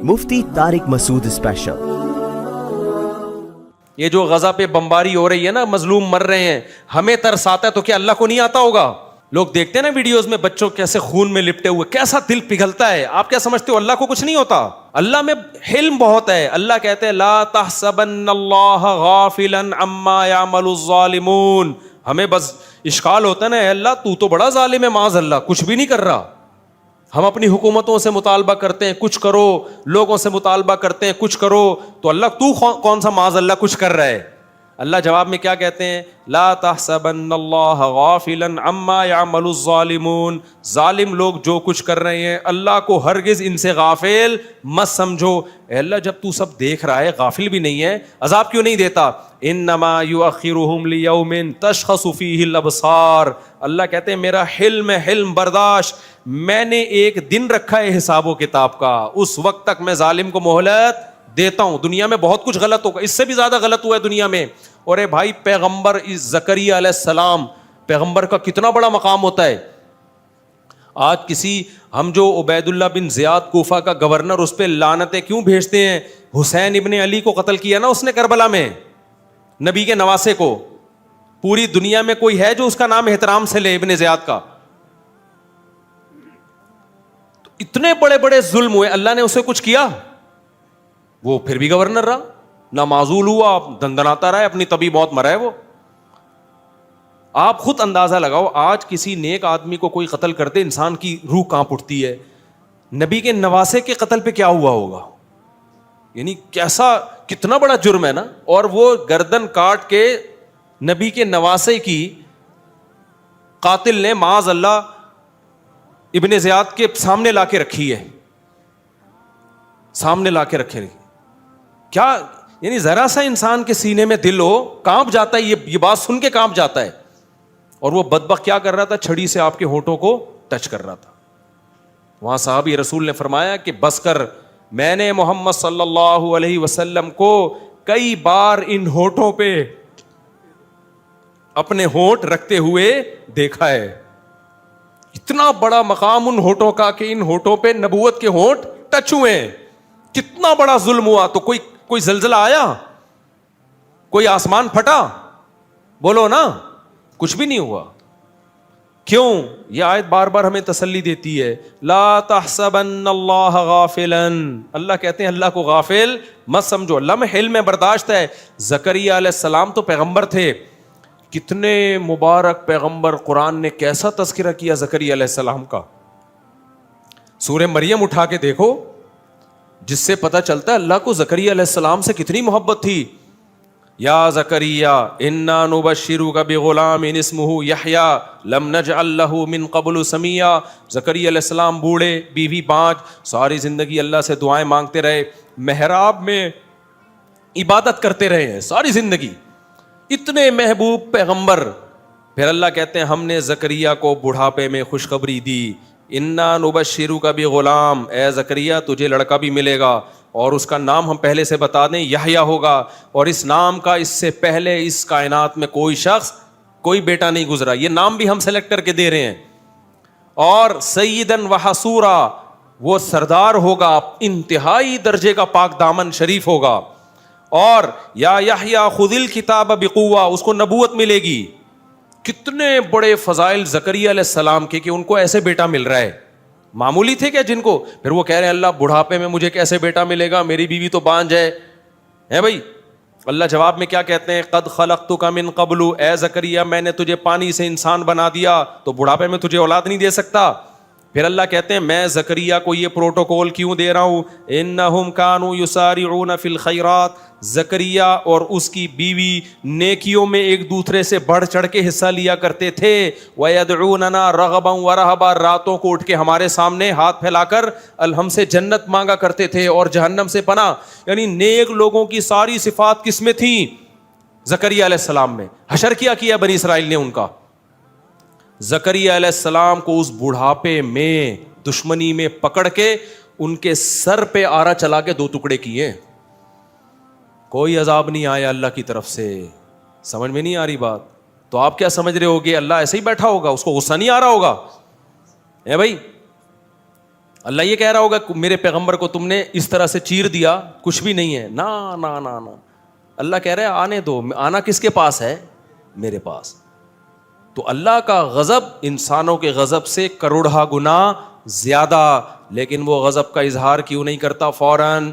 مفتی طارق مسعود special. یہ جو غزہ پہ بمباری ہو رہی ہے نا، مظلوم مر رہے ہیں، ہمیں ترس آتا ہے تو کیا اللہ کو نہیں آتا ہوگا؟ لوگ دیکھتے ہیں نا ویڈیوز میں بچوں کیسے خون میں لپٹے ہوئے، کیسا دل پگھلتا ہے. آپ کیا سمجھتے ہو اللہ کو کچھ نہیں ہوتا؟ اللہ میں حلم بہت ہے. اللہ کہتے ہیں لا تحسبن اللہ غافلا عما یعمل الظالمون. ہمیں بس اشکال ہوتا ہے نا، اے اللہ تو بڑا ظالم ہے، معاذ اللہ کچھ بھی نہیں کر رہا. ہم اپنی حکومتوں سے مطالبہ کرتے ہیں کچھ کرو، لوگوں سے مطالبہ کرتے ہیں کچھ کرو، تو اللہ تو کون سا معاذ اللہ کچھ کر رہا ہے؟ اللہ جواب میں کیا کہتے ہیں؟ لا تحسبن اللہ غافلا عما یعمل الظالمون. ظالم لوگ جو کچھ کر رہے ہیں اللہ کو ہرگز ان سے غافل مت سمجھو. اے اللہ جب تو سب دیکھ رہا ہے، غافل بھی نہیں ہے، عذاب کیوں نہیں دیتا؟ انما یؤخرہم لیوم تشخص فیہ الابصار. اللہ کہتے ہیں میرا حلم ہے، حلم برداشت، میں نے ایک دن رکھا ہے حساب و کتاب کا، اس وقت تک میں ظالم کو مہلت دیتا ہوں. دنیا میں بہت کچھ غلط ہوگا، اس سے بھی زیادہ غلط ہوا ہے دنیا میں. اور اے بھائی پیغمبر زکریا علیہ السلام، پیغمبر کا کتنا بڑا مقام ہوتا ہے. آج کسی ہم جو عبید اللہ بن زیاد کوفہ کا گورنر، اس پہ لعنتیں کیوں بھیجتے ہیں؟ حسین ابن علی کو قتل کیا نا اس نے کربلا میں، نبی کے نواسے کو. پوری دنیا میں کوئی ہے جو اس کا نام احترام سے لے ابن زیاد کا؟ تو اتنے بڑے بڑے ظلم ہوئے، اللہ نے اسے کچھ کیا؟ وہ پھر بھی گورنر رہا، نہ معزول ہوا، دندناتا رہا، اپنی طبی موت مرا ہے وہ. آپ خود اندازہ لگاؤ، آج کسی نیک آدمی کو کوئی قتل کرتے انسان کی روح کانپ اٹھتی ہے. نبی کے نواسے کے قتل پہ کیا ہوا ہوگا؟ یعنی کتنا بڑا جرم ہے نا. اور وہ گردن کاٹ کے نبی کے نواسے کی قاتل نے معاذ اللہ ابن زیاد کے سامنے لا کے رکھی ہے، سامنے لا کے رکھے. کیا یعنی ذرا سا انسان کے سینے میں دل ہو، کانپ جاتا ہے، یہ بات سن کے کانپ جاتا ہے. اور وہ بدبخت کیا کر رہا تھا؟ چھڑی سے آپ کے ہونٹوں کو ٹچ کر رہا تھا. وہاں صحابی رسول نے فرمایا کہ بس کر، میں نے محمد صلی اللہ علیہ وسلم کو کئی بار ان ہونٹوں پہ اپنے ہونٹ رکھتے ہوئے دیکھا ہے. اتنا بڑا مقام ان ہونٹوں کا کہ ان ہونٹوں پہ نبوت کے ہونٹ ٹچ ہوئے. کتنا بڑا ظلم ہوا. تو کوئی زلزلہ آیا؟ کوئی آسمان پھٹا؟ بولو نا، کچھ بھی نہیں ہوا. کیوں؟ یہ آیت بار بار ہمیں تسلی دیتی ہے، لا تحسبن اللہ غافلا. اللہ کہتے ہیں اللہ کو غافل مت سمجھو. اللہ میں حلم ہے، برداشت ہے. زکریا علیہ السلام تو پیغمبر تھے، کتنے مبارک پیغمبر. قرآن نے کیسا تذکرہ کیا زکریا علیہ السلام کا. سورہ مریم اٹھا کے دیکھو، جس سے پتہ چلتا ہے اللہ کو زکریا علیہ السلام سے کتنی محبت تھی. یا زکریا انا نبشرک بغلام اسمہ یحییٰ لم نجعل لہ من قبل سمیٰ. زکریا علیہ السلام بوڑھے، بیوی بانج، ساری زندگی اللہ سے دعائیں مانگتے رہے، محراب میں عبادت کرتے رہے ہیں ساری زندگی. اتنے محبوب پیغمبر. پھر اللہ کہتے ہیں ہم نے زکریا کو بڑھاپے میں خوشخبری دی، انا نبشرک بغلام، اے زکریا تجھے لڑکا بھی ملے گا، اور اس کا نام ہم پہلے سے بتا دیں یحییٰ ہوگا. اور اس نام کا اس سے پہلے اس کائنات میں کوئی شخص، کوئی بیٹا نہیں گزرا. یہ نام بھی ہم سلیکٹ کر کے دے رہے ہیں. اور سیدن و حصورا، وہ سردار ہوگا، انتہائی درجے کا پاک دامن شریف ہوگا. اور یا یحییٰ خذ الکتاب بقوہ، اس کو نبوت ملے گی. کتنے بڑے فضائل زکریا علیہ السلام کے کہ ان کو ایسے بیٹا مل رہا ہے. معمولی تھے کیا جن کو؟ پھر وہ کہہ رہے ہیں اللہ بڑھاپے میں مجھے کیسے بیٹا ملے گا، میری بیوی تو بانج ہے بھائی. اللہ جواب میں کیا کہتے ہیں؟ قد خلقتک من قبل، اے زکریا میں نے تجھے پانی سے انسان بنا دیا، تو بڑھاپے میں تجھے اولاد نہیں دے سکتا. پھر اللہ کہتے ہیں میں زکریا کو یہ پروٹوکول کیوں دے رہا ہوں؟ انہم کانوا یسارعون فی الخیرات. زکریا اور اس کی بیوی نیکیوں میں ایک دوسرے سے بڑھ چڑھ کے حصہ لیا کرتے تھے. وَيَدْعُونَنَا رَغَبًا وَرَهَبًا، راتوں کو اٹھ کے ہمارے سامنے ہاتھ پھیلا کر ہم سے جنت مانگا کرتے تھے اور جہنم سے پناہ. یعنی نیک لوگوں کی ساری صفات کس میں تھیں؟ زکریا علیہ السلام میں. حشر کیا بنی اسرائیل نے ان کا. زکریا علیہ السلام کو اس بڑھاپے میں دشمنی میں پکڑ کے ان کے سر پہ آرا چلا کے 2 ٹکڑے کیے. کوئی عذاب نہیں آیا اللہ کی طرف سے. سمجھ میں نہیں آ رہی بات؟ تو آپ کیا سمجھ رہے ہوگے اللہ ایسے ہی بیٹھا ہوگا، اس کو غصہ نہیں آ رہا ہوگا؟ اے بھائی اللہ یہ کہہ رہا ہوگا میرے پیغمبر کو تم نے اس طرح سے چیر دیا, کچھ بھی نہیں ہے, نا نا نا نا. اللہ کہہ رہا ہے آنے دو, آنا کس کے پاس ہے؟ میرے پاس. تو اللہ کا غضب انسانوں کے غضب سے کروڑہ گنا زیادہ, لیکن وہ غضب کا اظہار کیوں نہیں کرتا فوراً؟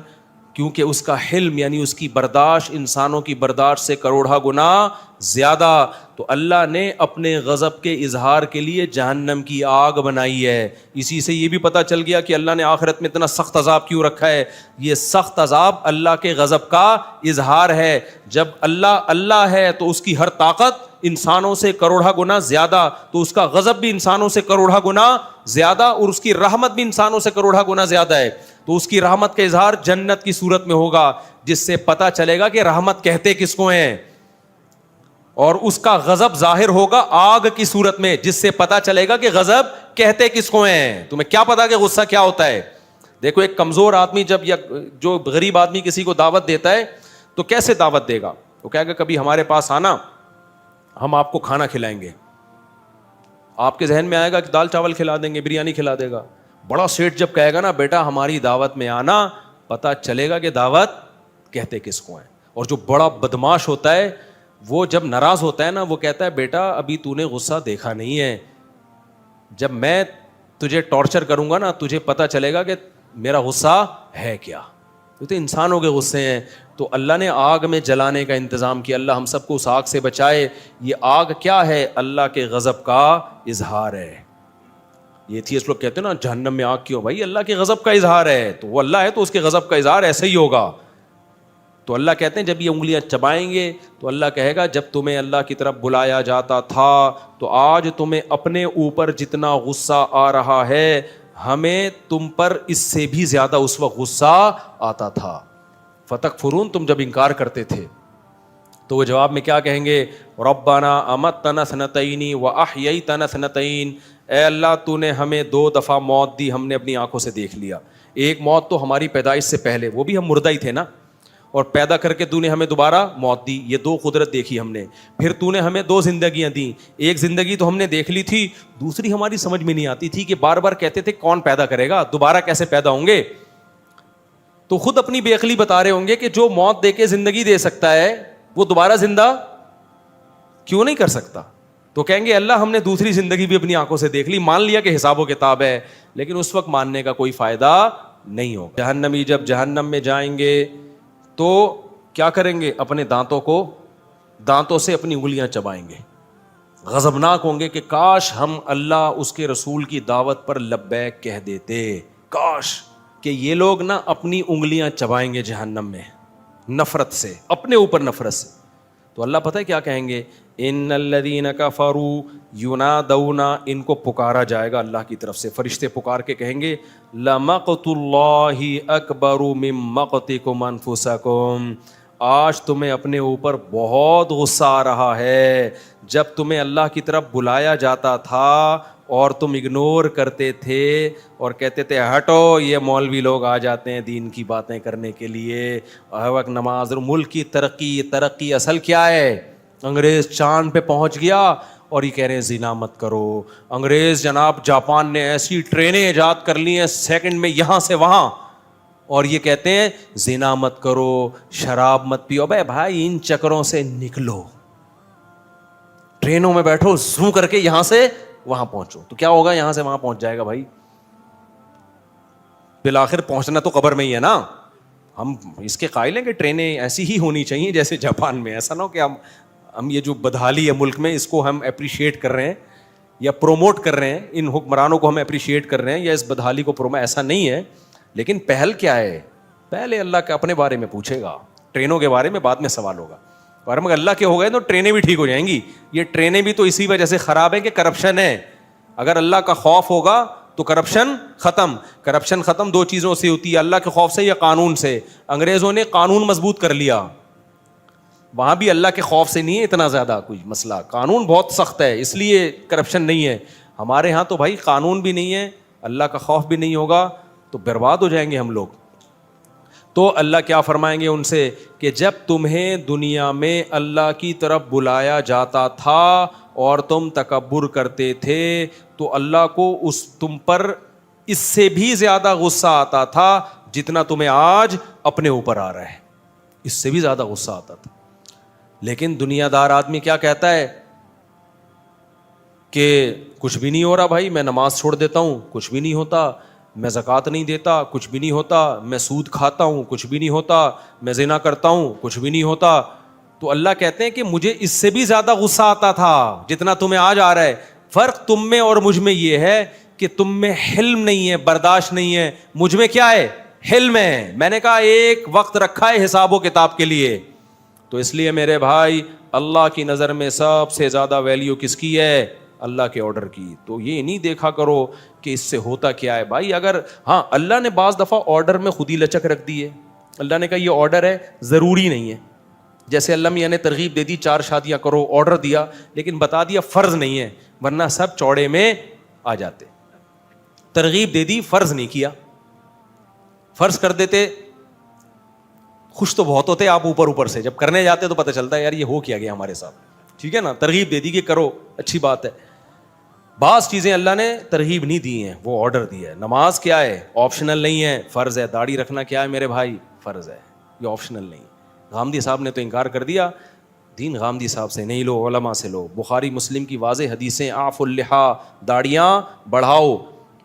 کیونکہ اس کا حلم یعنی اس کی برداشت انسانوں کی برداشت سے کروڑہ گنا زیادہ. تو اللہ نے اپنے غضب کے اظہار کے لیے جہنم کی آگ بنائی ہے. اسی سے یہ بھی پتہ چل گیا کہ اللہ نے آخرت میں اتنا سخت عذاب کیوں رکھا ہے. یہ سخت عذاب اللہ کے غضب کا اظہار ہے. جب اللہ ہے تو اس کی ہر طاقت انسانوں سے کروڑہ گنا زیادہ, تو اس کا غضب بھی انسانوں سے کروڑہ گنا زیادہ, اور اس کی رحمت بھی انسانوں سے کروڑہ گنا زیادہ ہے. تو اس کی رحمت کا اظہار جنت کی صورت میں ہوگا, جس سے پتہ چلے گا کہ رحمت کہتے کس کو ہیں, اور اس کا غضب ظاہر ہوگا آگ کی صورت میں, جس سے پتہ چلے گا کہ غضب کہتے کس کو ہیں. تمہیں کیا پتا کہ غصہ کیا ہوتا ہے؟ دیکھو ایک کمزور آدمی جب یا جو غریب آدمی کسی کو دعوت دیتا ہے تو کیسے دعوت دے گا؟ وہ کہے گا کبھی ہمارے پاس آنا, ہم آپ کو کھانا کھلائیں گے. آپ کے ذہن میں آئے گا کہ دال چاول کھلا دیں گے, بریانی کھلا دے گا. بڑا سیٹ جب کہے گا نا بیٹا ہماری دعوت میں آنا, پتہ چلے گا کہ دعوت کہتے کس کو ہیں. اور جو بڑا بدماش ہوتا ہے وہ جب ناراض ہوتا ہے نا, وہ کہتا ہے بیٹا ابھی تو نے غصہ دیکھا نہیں ہے, جب میں تجھے ٹارچر کروں گا نا تجھے پتہ چلے گا کہ میرا غصہ ہے کیا. تو انسانوں کے غصے ہیں. تو اللہ نے آگ میں جلانے کا انتظام کیا. اللہ ہم سب کو اس آگ سے بچائے. یہ آگ کیا ہے؟ اللہ کے غضب کا اظہار ہے. یہ ایتھیسٹ لوگ کہتے ہیں نا جہنم میں آگ کیوں؟ بھائی اللہ کے غضب کا اظہار ہے, تو وہ اللہ ہے تو اس کے غضب کا اظہار ایسے ہی ہوگا. تو اللہ کہتے ہیں جب یہ انگلیاں چبائیں گے تو اللہ کہے گا جب تمہیں اللہ کی طرف بلایا جاتا تھا تو آج تمہیں اپنے اوپر جتنا غصہ آ رہا ہے ہمیں تم پر اس سے بھی زیادہ اس وقت غصہ آتا تھا. فتکفرون, تم جب انکار کرتے تھے. تو وہ جواب میں کیا کہیں گے؟ ربنا امتنا اثنتین واحییتنا اثنتین, اے اللہ تو نے ہمیں 2 دفعہ موت دی, ہم نے اپنی آنکھوں سے دیکھ لیا. ایک موت تو ہماری پیدائش سے پہلے, وہ بھی ہم مردہ ہی تھے نا, اور پیدا کر کے تو نے ہمیں دوبارہ موت دی, یہ 2 قدرت دیکھی ہم نے. پھر تو نے ہمیں 2 زندگیاں دیں, ایک زندگی تو ہم نے دیکھ لی تھی, دوسری ہماری سمجھ میں نہیں آتی تھی کہ بار بار کہتے تھے کون پیدا کرے گا, دوبارہ کیسے پیدا ہوں گے. تو خود اپنی بے عقلی بتا رہے ہوں گے کہ جو موت دے کے زندگی دے سکتا ہے وہ دوبارہ زندہ کیوں نہیں کر سکتا. تو کہیں گے اللہ ہم نے دوسری زندگی بھی اپنی آنکھوں سے دیکھ لی, مان لیا کہ حساب و کتاب ہے, لیکن اس وقت ماننے کا کوئی فائدہ نہیں ہوگا. جہنمی جب جہنم میں جائیں گے تو کیا کریں گے؟ اپنے دانتوں سے اپنی انگلیاں چبائیں گے, غضبناک ہوں گے کہ کاش ہم اللہ اس کے رسول کی دعوت پر لبیک کہہ دیتے. کاش کہ یہ لوگ نا اپنی انگلیاں چبائیں گے جہنم میں نفرت سے, اپنے اوپر نفرت سے. تو اللہ پتہ ہے کیا کہیں گے؟ ان الذین کفروا ینادون, ان کو پکارا جائے گا اللہ کی طرف سے, فرشتے پکار کے کہیں گے لمقت اللہ اکبر من مقتکم انفسکم, آج تمہیں اپنے اوپر بہت غصہ آ رہا ہے. جب تمہیں اللہ کی طرف بلایا جاتا تھا اور تم اگنور کرتے تھے اور کہتے تھے ہٹو یہ مولوی لوگ آ جاتے ہیں دین کی باتیں کرنے کے لیے, ہر وقت نماز, ملک کی ترقی اصل کیا ہے؟ انگریز چاند پہ پہنچ گیا اور یہ کہہ رہے ہیں زنا مت کرو. انگریز جناب جاپان نے ایسی ٹرینیں ایجاد کر لی ہیں سیکنڈ میں یہاں سے وہاں, اور یہ کہتے ہیں زنا مت کرو, شراب مت پیو. بھائی ان چکروں سے نکلو, ٹرینوں میں بیٹھو, زوں کر کے یہاں سے وہاں پہنچو. تو کیا ہوگا؟ یہاں سے وہاں پہنچ جائے گا بھائی, بالآخر پہنچنا تو قبر میں ہی ہے نا. ہم اس کے قائل ہیں کہ ٹرینیں ایسی ہی ہونی چاہیے جیسے جاپان میں. ایسا نہ ہو کہ ہم یہ جو بدحالی ہے ملک میں اس کو ہم اپریشیٹ کر رہے ہیں یا پروموٹ کر رہے ہیں, ان حکمرانوں کو ہم اپریشیٹ کر رہے ہیں یا اس بدحالی کو پروموٹ, ایسا نہیں ہے. لیکن پہل کیا ہے؟ پہلے اللہ کے اپنے بارے میں پوچھے گا, ٹرینوں کے بارے میں بعد میں سوال ہوگا. اور ہم اللہ کے ہو گئے تو ٹرینیں بھی ٹھیک ہو جائیں گی. یہ ٹرینیں بھی تو اسی وجہ سے خراب ہیں کہ کرپشن ہے. اگر اللہ کا خوف ہوگا تو کرپشن ختم. 2 چیزوں سے ہوتی ہے, اللہ کے خوف سے یا قانون سے. انگریزوں نے قانون مضبوط کر لیا, وہاں بھی اللہ کے خوف سے نہیں ہے اتنا زیادہ کوئی مسئلہ, قانون بہت سخت ہے اس لیے کرپشن نہیں ہے. ہمارے ہاں تو بھائی قانون بھی نہیں ہے, اللہ کا خوف بھی نہیں ہوگا, تو برباد ہو جائیں گے ہم لوگ. تو اللہ کیا فرمائیں گے ان سے کہ جب تمہیں دنیا میں اللہ کی طرف بلایا جاتا تھا اور تم تکبر کرتے تھے تو اللہ کو تم پر اس سے بھی زیادہ غصہ آتا تھا جتنا تمہیں آج اپنے اوپر آ رہا ہے, اس سے بھی زیادہ غصہ آتا تھا. لیکن دنیا دار آدمی کیا کہتا ہے کہ کچھ بھی نہیں ہو رہا بھائی, میں نماز چھوڑ دیتا ہوں, کچھ بھی نہیں ہوتا, میں زکوٰۃ نہیں دیتا, کچھ بھی نہیں ہوتا, میں سود کھاتا ہوں, کچھ بھی نہیں ہوتا, میں زنا کرتا ہوں, کچھ بھی نہیں ہوتا. تو اللہ کہتے ہیں کہ مجھے اس سے بھی زیادہ غصہ آتا تھا جتنا تمہیں آج آ رہا ہے. فرق تم میں اور مجھ میں یہ ہے کہ تم میں حلم نہیں ہے, برداشت نہیں ہے, مجھ میں کیا ہے, حلم ہے. میں نے کہا ایک وقت رکھا ہے حساب و کتاب کے لیے. تو اس لیے میرے بھائی اللہ کی نظر میں سب سے زیادہ ویلیو کس کی ہے, اللہ کے آرڈر کی. تو یہ نہیں دیکھا کرو کہ اس سے ہوتا کیا ہے بھائی. اگر ہاں اللہ نے بعض دفعہ آرڈر میں خود ہی لچک رکھ دی ہے, اللہ نے کہا یہ آرڈر ہے, ضروری نہیں ہے. جیسے اللہ میاں نے ترغیب دے دی 4 شادیاں کرو, آرڈر دیا, لیکن بتا دیا فرض نہیں ہے, ورنہ سب چوڑے میں آ جاتے. ترغیب دے دی, فرض نہیں کیا. فرض کر دیتے خوش تو بہت ہوتے آپ اوپر اوپر سے, جب کرنے جاتے تو پتہ چلتا ہے یار یہ ہو کیا گیا ہمارے ساتھ. ٹھیک ہے نا, ترغیب دے دی کہ کرو, اچھی بات ہے. بعض چیزیں اللہ نے ترغیب نہیں دی ہیں, وہ آرڈر دیا ہے. نماز کیا ہے, آپشنل نہیں ہے, فرض ہے. داڑھی رکھنا کیا ہے میرے بھائی, فرض ہے, یہ آپشنل نہیں. غامدی صاحب نے تو انکار کر دیا, دین غامدی صاحب سے نہیں لو, علماء سے لو. بخاری مسلم کی واضح حدیثیں, آف اللحا, داڑیاں بڑھاؤ,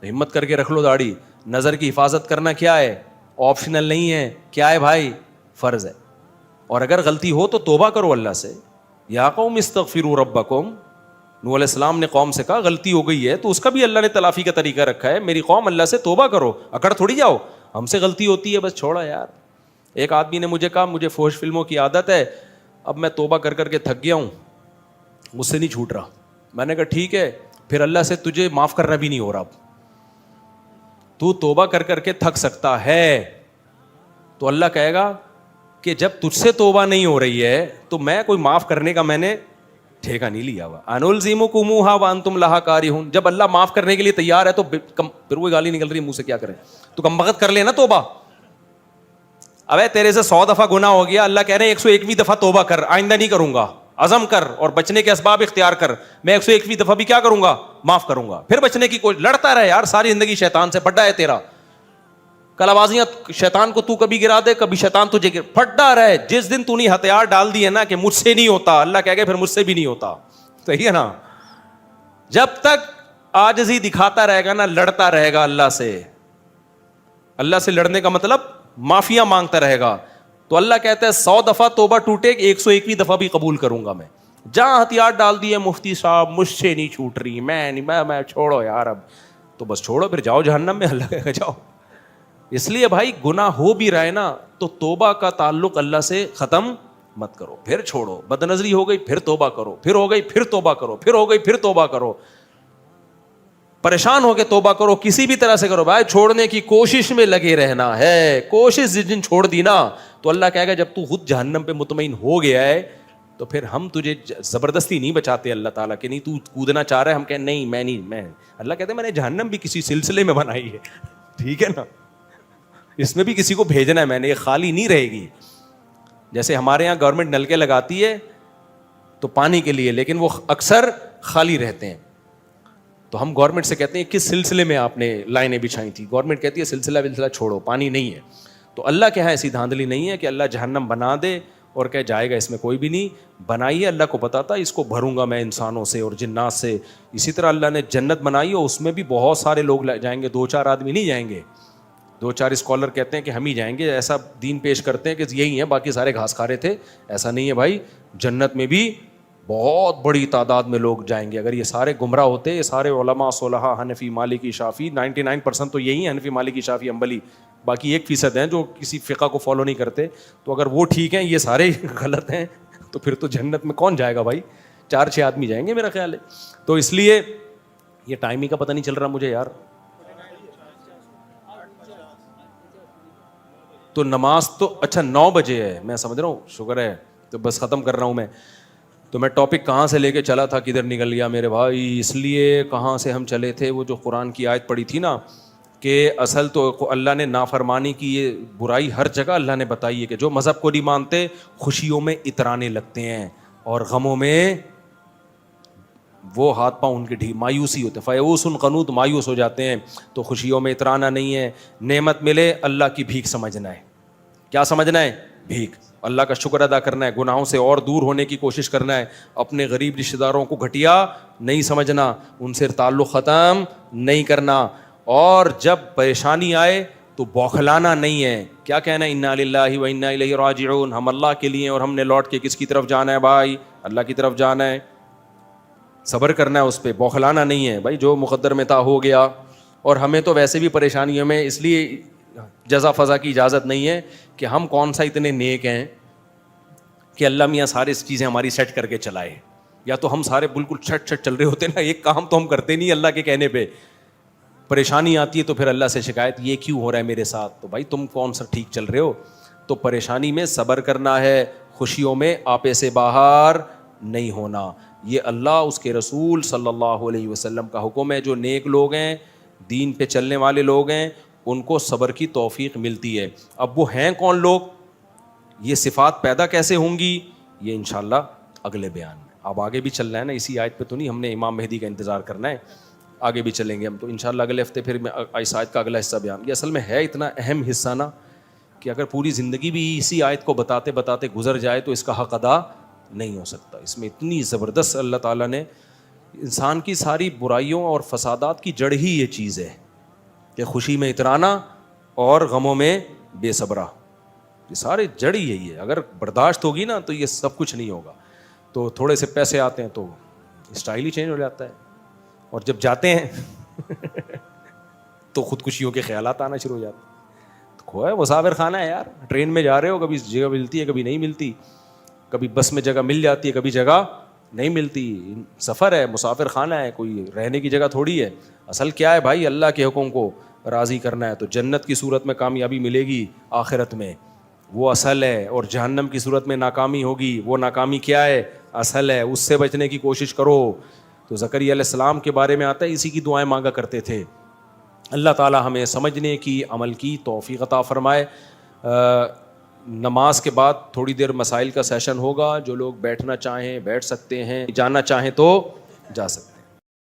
ہمت کر کے رکھ لو داڑھی. نظر کی حفاظت کرنا کیا ہے, آپشنل نہیں ہے, کیا ہے بھائی, فرض ہے. اور اگر غلطی ہو تو توبہ کرو اللہ سے. یا قوم استغفروا ربکم, نوح علیہ السلام نے قوم سے کہا غلطی ہو گئی ہے, تو اس کا بھی اللہ نے تلافی کا طریقہ رکھا ہے. میری قوم اللہ سے توبہ کرو, اکڑ تھوڑی جاؤ, ہم سے غلطی ہوتی ہے بس چھوڑا یار. ایک آدمی نے مجھے کہا مجھے فحش فلموں کی عادت ہے, اب میں توبہ کر کر کے تھک گیا ہوں, مجھ سے نہیں چھوٹ رہا. میں نے کہا ٹھیک ہے, پھر اللہ سے تجھے معاف کرنا بھی نہیں ہو رہا. تو توبہ کر کر کے تھک سکتا ہے, تو اللہ کہے گا کہ جب تجھ سے توبہ نہیں ہو رہی ہے تو میں کوئی معاف کرنے کا میں نے ٹھیکہ نہیں لیا ہوا. انلزمکموہا وانتم لہا کارہون. جب اللہ معاف کرنے کے لیے تیار ہے تو پھر وہ گالی نکل رہی ہے منہ سے, کیا کریں, تو کم بخت کر لینا توبہ. ابے تیرے سے 100 دفعہ گناہ ہو گیا, اللہ کہہ رہے ہیں 101ویں دفعہ توبہ کر, آئندہ نہیں کروں گا, عزم کر اور بچنے کے اسباب اختیار کر, میں 101ویں دفعہ بھی کیا کروں گا, معاف کروں گا. پھر بچنے کی کوئی, لڑتا رہے یار ساری زندگی شیطان سے, پھڈا ہے تیرا. کلابازیاں شیطان کو تو کبھی گرا دے, کبھی شیطان تجھے پھڈا رہے. جس دن تو نے ہتھیار ڈال دی ہے نا کہ مجھ سے نہیں ہوتا, اللہ کہہ گئے پھر مجھ سے بھی نہیں ہوتا. صحیح ہے نا, جب تک عاجزی دکھاتا رہے گا نا, لڑتا رہے گا اللہ سے. اللہ سے لڑنے کا مطلب معافیاں مانگتا رہے گا. تو اللہ کہتا ہے 100 دفعہ توبہ ٹوٹے, 101ویں دفعہ بھی قبول کروں گا میں. جہاں ہتھیار ڈال دیے مفتی صاحب مجھ سے نہیں چھوٹ رہی, میں چھوڑو یار, اب تو بس چھوڑو, پھر جاؤ جہنم میں, اللہ کہے گا جاؤ. اس لیے بھائی گناہ ہو بھی رہے نا تو توبہ کا تعلق اللہ سے ختم مت کرو, پھر چھوڑو. بد نظری ہو گئی پھر توبہ کرو, پھر ہو گئی پھر توبہ کرو, پھر ہو گئی پھر توبہ کرو. پریشان ہو کے توبہ کرو, کسی بھی طرح سے کرو بھائی, چھوڑنے کی کوشش میں لگے رہنا ہے. کوشش جس دن چھوڑ دی نا تو اللہ کہے گا جب تو خود جہنم پہ مطمئن ہو گیا ہے تو پھر ہم تجھے زبردستی نہیں بچاتے. اللہ تعالیٰ کہ نہیں تو کودنا چاہ رہا ہے, ہم کہیں نہیں میں نہیں, میں, اللہ کہتے ہیں میں نے جہنم بھی کسی سلسلے میں بنائی ہے. ٹھیک ہے نا, اس میں بھی کسی کو بھیجنا ہے میں نے, یہ خالی نہیں رہے گی. جیسے ہمارے یہاں گورنمنٹ نلکے لگاتی ہے تو پانی کے لیے, لیکن وہ اکثر خالی رہتے ہیں. تو ہم گورنمنٹ سے کہتے ہیں کس سلسلے میں آپ نے لائنیں بچھائی تھی, گورنمنٹ کہتی ہے سلسلہ چھوڑو, پانی نہیں ہے. تو اللہ کے یہاں ایسی دھاندلی نہیں ہے کہ اللہ جہنم بنا دے اور کہ جائے گا, اس میں کوئی بھی نہیں. بنائی ہے اللہ کو پتا تھا اس کو بھروں گا میں انسانوں سے اور جنات سے. اسی طرح اللہ نے جنت بنائی اور اس میں بھی بہت سارے لوگ جائیں گے, 2-4 آدمی نہیں جائیں گے. 2-4 اسکالر کہتے ہیں کہ ہم ہی جائیں گے, ایسا دین پیش کرتے ہیں کہ یہی ہیں باقی سارے گھاس کھا رہے تھے. ایسا نہیں ہے بھائی, جنت میں بھی بہت بڑی تعداد میں لوگ جائیں گے. اگر یہ سارے گمراہ ہوتے, یہ سارے علماء صلحاء حنفی مالکی شافعی 99% تو یہی ہیں, حنفی مالکی شافعی حنبلی, باقی 1% ہیں جو کسی فقہ کو فالو نہیں کرتے. تو اگر وہ ٹھیک ہیں, یہ سارے غلط ہیں, تو پھر تو جنت میں کون جائے گا بھائی, 4-6 آدمی جائیں گے میرا خیال ہے. تو اس لیے یہ ٹائم ہی کا پتہ نہیں چل رہا مجھے یار. تو نماز تو اچھا 9 بجے ہے, میں سمجھ رہا ہوں, شکر ہے. تو بس ختم کر رہا ہوں میں. تو میں ٹاپک کہاں سے لے کے چلا تھا, کدھر نکل گیا میرے بھائی. اس لیے کہاں سے ہم چلے تھے, وہ جو قرآن کی آیت پڑھی تھی نا کہ اصل تو اللہ نے نافرمانی کی یہ برائی ہر جگہ اللہ نے بتائی ہے کہ جو مذہب کو نہیں مانتے خوشیوں میں اترانے لگتے ہیں اور غموں میں وہ ہاتھ پاؤں ان کے مایوسی ہوتے ہیں. فیئوس قنوط, مایوس ہو جاتے ہیں. تو خوشیوں میں اترانا نہیں ہے. نعمت ملے اللہ کی بھیک سمجھنا ہے. کیا سمجھنا ہے؟ بھیک. اللہ کا شکر ادا کرنا ہے, گناہوں سے اور دور ہونے کی کوشش کرنا ہے. اپنے غریب رشتہ داروں کو گھٹیا نہیں سمجھنا, ان سے تعلق ختم نہیں کرنا. اور جب پریشانی آئے تو بوکھلانا نہیں ہے. کیا کہنا ہے؟ انا للہ و انا الیہ راجعون, ہم اللہ کے لیے اور ہم نے لوٹ کے کس کی طرف جانا ہے بھائی؟ اللہ کی طرف جانا ہے. صبر کرنا ہے اس پہ, بوکھلانا نہیں ہے بھائی. جو مقدر میں تھا ہو گیا. اور ہمیں تو ویسے بھی پریشانیوں میں اس لیے جزا فضا کی اجازت نہیں ہے کہ ہم کون سا اتنے نیک ہیں کہ اللہ میاں ساری چیزیں ہماری سیٹ کر کے چلائے. یا تو ہم سارے بالکل چھٹ چھٹ چل رہے ہوتے ہیں نا, ایک کام تو ہم کرتے نہیں اللہ کے کہنے پہ. پریشانی آتی ہے تو پھر اللہ سے شکایت, یہ کیوں ہو رہا ہے میرے ساتھ؟ تو بھائی تم کون سا ٹھیک چل رہے ہو؟ تو پریشانی میں صبر کرنا ہے, خوشیوں میں آپے سے باہر نہیں ہونا. یہ اللہ اس کے رسول صلی اللہ علیہ وسلم کا حکم ہے. جو نیک لوگ ہیں, دین پہ چلنے والے لوگ ہیں, ان کو صبر کی توفیق ملتی ہے. اب وہ ہیں کون لوگ, یہ صفات پیدا کیسے ہوں گی, یہ انشاءاللہ اگلے بیان میں. اب آگے بھی چلنا ہے نا, اسی آیت پہ تو نہیں, ہم نے امام مہدی کا انتظار کرنا ہے. آگے بھی چلیں گے ہم تو انشاءاللہ اگلے ہفتے. پھر میں اس آیت کا اگلا حصہ بیان. یہ اصل میں ہے اتنا اہم حصہ نا کہ اگر پوری زندگی بھی اسی آیت کو بتاتے بتاتے گزر جائے تو اس کا حق ادا نہیں ہو سکتا. اس میں اتنی زبردست اللہ تعالیٰ نے انسان کی ساری برائیوں اور فسادات کی جڑ ہی یہ چیز ہے کہ خوشی میں اترانا اور غموں میں بے صبرا. یہ سارے جڑ ہی یہی ہے. اگر برداشت ہوگی نا تو یہ سب کچھ نہیں ہوگا. تو تھوڑے سے پیسے آتے ہیں تو اسٹائل ہی چینج ہو جاتا ہے, اور جب جاتے ہیں تو خودکشیوں کے خیالات آنا شروع ہو جاتے ہیں. کھویا مسافر خانہ ہے یار, ٹرین میں جا رہے ہو, کبھی جگہ ملتی ہے کبھی نہیں ملتی, کبھی بس میں جگہ مل جاتی ہے کبھی جگہ نہیں ملتی. سفر ہے, مسافر خانہ ہے, کوئی رہنے کی جگہ تھوڑی ہے. اصل کیا ہے بھائی؟ اللہ کے حکم کو راضی کرنا ہے. تو جنت کی صورت میں کامیابی ملے گی آخرت میں, وہ اصل ہے. اور جہنم کی صورت میں ناکامی ہوگی, وہ ناکامی کیا ہے؟ اصل ہے. اس سے بچنے کی کوشش کرو. تو زکریا علیہ السلام کے بارے میں آتا ہے, اسی کی دعائیں مانگا کرتے تھے. اللہ تعالیٰ ہمیں سمجھنے کی, عمل کی توفیق عطا فرمائے. نماز کے بعد تھوڑی دیر مسائل کا سیشن ہوگا. جو لوگ بیٹھنا چاہیں بیٹھ سکتے ہیں, جانا چاہیں تو جا سکتے ہیں.